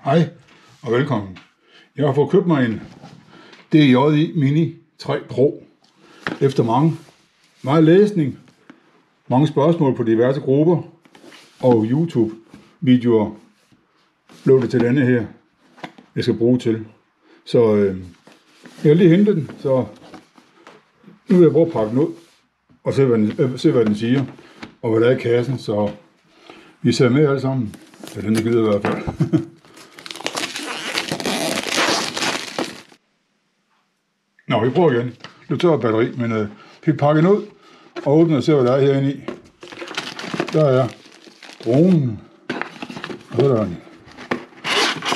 Hej og velkommen. Jeg har fået købt mig en DJI Mini 3 Pro. Efter meget læsning, mange spørgsmål på diverse grupper og YouTube-videoer blev det til denne her, jeg skal bruge til. Så jeg har lige hentet den, så nu vil jeg prøve at pakke den ud og se, hvad den siger, og hvad der er i kassen, så vi ser med alle sammen. Ja, den er givet i hvert fald. Nå, vi prøver igen. Det tør batteri, men vi pakker den ud og åbner og ser, hvad der er herinde i. Der er dronen, og så er der en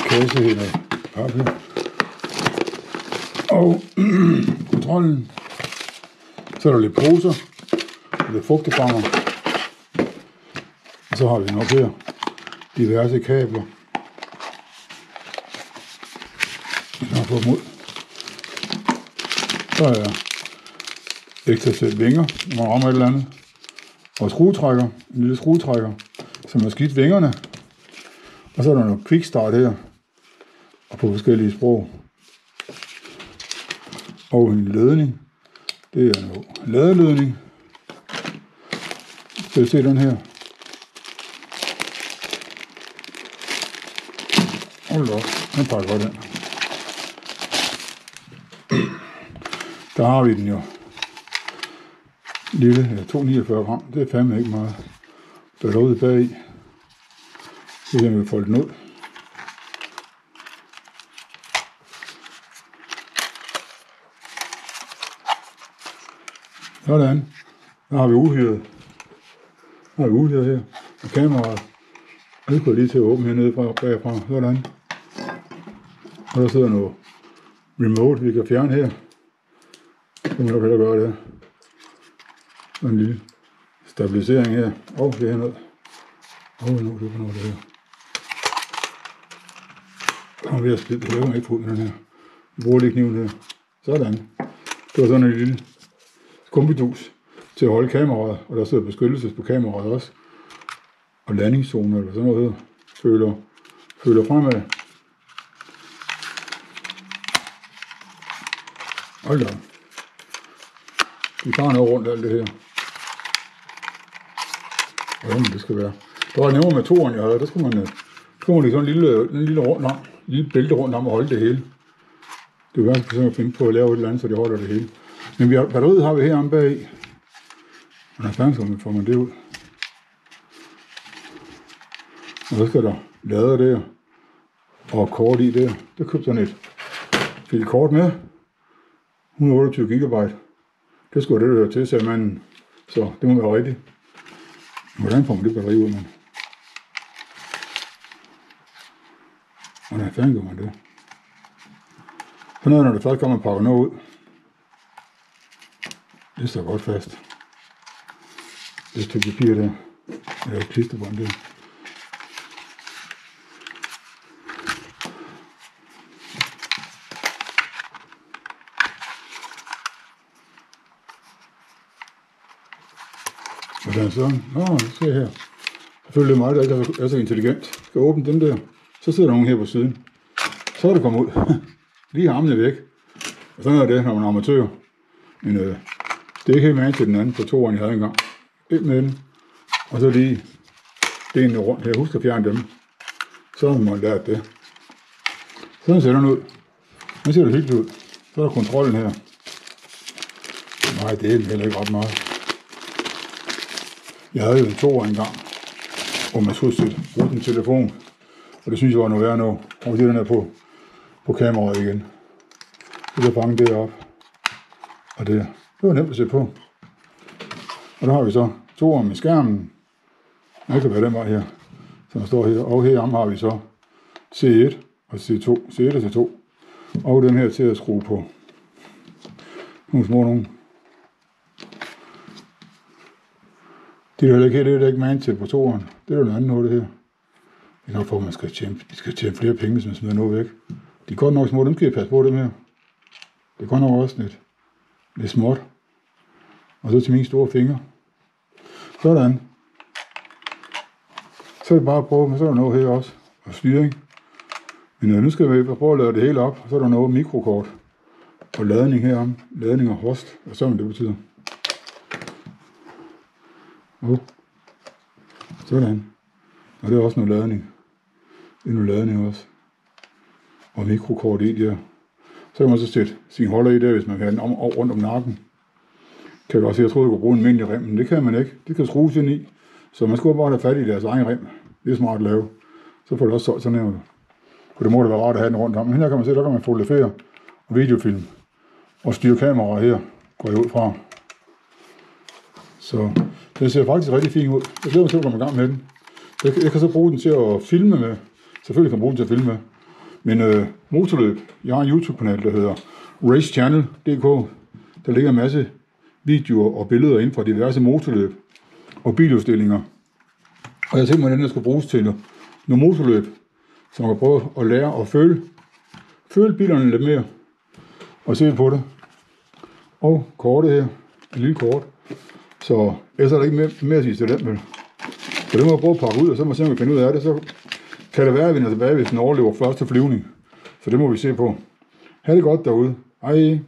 kasse her med papir. Og kontrollen. Så er der lidt poser, og lidt fugtefanger. Og så har vi nok her diverse kabler. Jeg har fået dem ud. Så er der ekstra sæt vinger, når man rammer et eller andet. Og skruetrækker, en lille skruetrækker, som har skidt vingerne. Og så er der noget quickstart her, og på forskellige sprog. Og en ledning. Det er noget ladeledning. Skal I se den her? Hold da op, den pakker godt ind. Der har vi den jo. Lille, 249 gram. Det er fandme ikke meget. Der er derude bag i. Så kan vi folde den ud. Sådan. Der har vi uhyret. Her. Og kameraet. Det går lige til at åbne hernede bagfra. Sådan. Og der sidder noget remote, vi kan fjerne her. Så kan vi nok hellere gøre det. Og en lille stabilisering her. Og det er noget. Nu det var noget det her. Og vi har splidt det her ikke på den her. Vi bruger lige kniven her. Sådan. Det var sådan en lille skumpidus til at holde kameraet. Og der sidder beskyttelse på kameraet også. Og landingszone eller sådan noget her. Føler fremad. Hold da. Vi tager noget rundt alt det her. Hvordan det skal være. Der var nemmere med toeren, jeg havde. Der skulle man sådan en lille bælte rundt om og holde det hele. Det er jo ganske at finde på at lave et eller andet, så det holder det hele. Men batteriet har vi her om bag. Og der fanden får man det ud. Og så skal der lader der. Og kort i der. Der købte sådan et fil kort med. 128 GB. Det skulle det høre til, sagde manden. Så det må være rigtigt. Hvordan får man det batteri ud, mand? Hvordan fanden gør man det? Så noget, når det først kommer og pakker noget ud. Det står godt fast. Det stykke papir der. Eller et klisterbånd der. Hvordan sådan? Nå, se her. Selvfølgelig mig, der ikke er så intelligent. Skal åbne den der. Så sidder der nogen her på siden. Så er det kommet ud. Lige armene væk. Og sådan er det, når man er amatør. Men det er ikke helt med til den anden på toeren, jeg havde engang. Et med den. Og så lige benene rundt her. Husk at fjerne dem. Så har man lært det. Sådan ser den ud. Den ser det hyggeligt ud. Så er der kontrollen her. Nej, det er heller ikke ret meget. Jeg havde jo en toer engang, hvor man skulle bruge den telefon, og det synes jeg var noget værd nu. Og det den er på kameraet igen. Så kan fange det op, og det var nemt at se på. Og der har vi så toeren med skærmen. Det kan være den var her, som står her. Og herom har vi så C1 og C2, C1 og C2. Og den her til at skrue på nogle små nogle. Det er jo ikke man til på toeren. Det er jo noget andet noget, det her. Det er nok for, at man skal tjene flere penge, hvis man smider noget væk. De er godt nok små, dem skal jeg passe på, dem her. Det er godt nok også lidt småt. Og så til mine store fingre. Sådan. Så er det bare at prøve, men så er der noget her også. Og styring. Men nu skal vi prøve at lade det hele op. Så er der noget mikrokort og ladning herom. Ladning og host. Hvad så det betyder? Sådan. Og det er også noget ladning. Det er noget ladning også. Og mikrokort i der. Så kan man så sætte sin holder i der, hvis man kan have den rundt om nakken. Kan jeg også sige, jeg troede, jeg kunne bruge en mindre rem, men det kan man ikke. Det kan skrues ind i. Så man skal bare have fat i deres egen rem. Det er smart at lave. Så får det også solgt sådan her. For det må det være rart at have den rundt om. Men her kan man se, der kan man fotografere og videofilm. Og styre kameraer her, går jeg ud fra. Så det ser faktisk rigtig fint ud. Jeg glæder mig til at komme i gang med den. Jeg kan så bruge den til at filme med. Selvfølgelig kan man bruge den til at filme med. Men motorløb, jeg har en YouTube-kanal, der hedder racechannel.dk. Der ligger en masse videoer og billeder inden fra diverse motorløb og biludstillinger. Og jeg tænkte mig, at den skal bruges til nogle motorløb, så man kan prøve at lære at føle bilerne lidt mere og se på det. Og kortet her, et lille kort. Så ellers er der ikke mere at sige til den, vel. Så det må jeg prøve at pakke ud, og så må jeg simpelthen finde ud af det. Så kan det være, at vi vender tilbage, hvis den overlever første flyvning. Så det må vi se på. Ha' det godt derude. Hej.